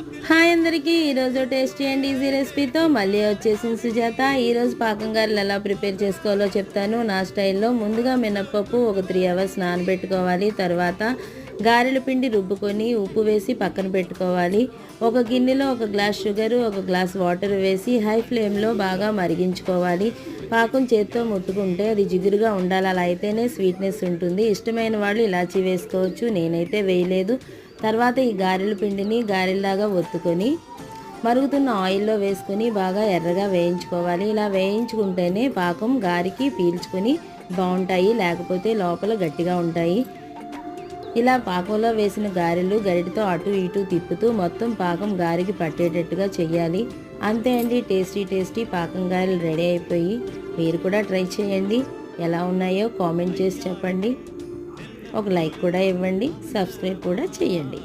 Hi అందరికీ ఈరోజు tasty and easy రెసిపీతో మళ్ళీ వచ్చేసింది సుజాత. ఈరోజు పాకం గారెలు ఎలా ప్రిపేర్ చేసుకోవాలో చెప్తాను నా స్టైల్లో. ముందుగా మినప్పప్పు ఒక 3 అవర్స్ నానబెట్టుకోవాలి. తర్వాత గారెల పిండి రుబ్బుకొని ఉప్పు వేసి పక్కన పెట్టుకోవాలి. ఒక గిన్నెలో ఒక గ్లాస్ షుగరు, ఒక గ్లాస్ వాటర్ వేసి హై ఫ్లేమ్లో బాగా మరిగించుకోవాలి. పాకం చేత్తో ముట్టుకుంటే అది జిగురుగా ఉండాలి, అలా అయితేనే స్వీట్నెస్ ఉంటుంది. ఇష్టమైన వాళ్ళు ఇలాచీ వేసుకోవచ్చు, నేనైతే వేయలేదు. తర్వాత ఈ గారెల పిండిని గారెల్లాగా ఒత్తుకొని మరుగుతున్న ఆయిల్లో వేసుకొని బాగా ఎర్రగా వేయించుకోవాలి. ఇలా వేయించుకుంటేనే పాకం గారికి పీల్చుకొని బాగుంటాయి, లేకపోతే లోపల గట్టిగా ఉంటాయి. ఇలా పాకంలో వేసిన గారెలు గరిటతో అటు ఇటు తిప్పుతూ మొత్తం పాకం గారికి పట్టేటట్టుగా చెయ్యాలి. అంతే అండి, టేస్టీ పాకం గారెలు రెడీ అయిపోయి. మీరు కూడా ట్రై చేయండి. ఎలా ఉన్నాయో కామెంట్ చేసి చెప్పండి. ఒక లైక్ కూడా ఇవ్వండి, సబ్స్క్రైబ్ కూడా చేయండి.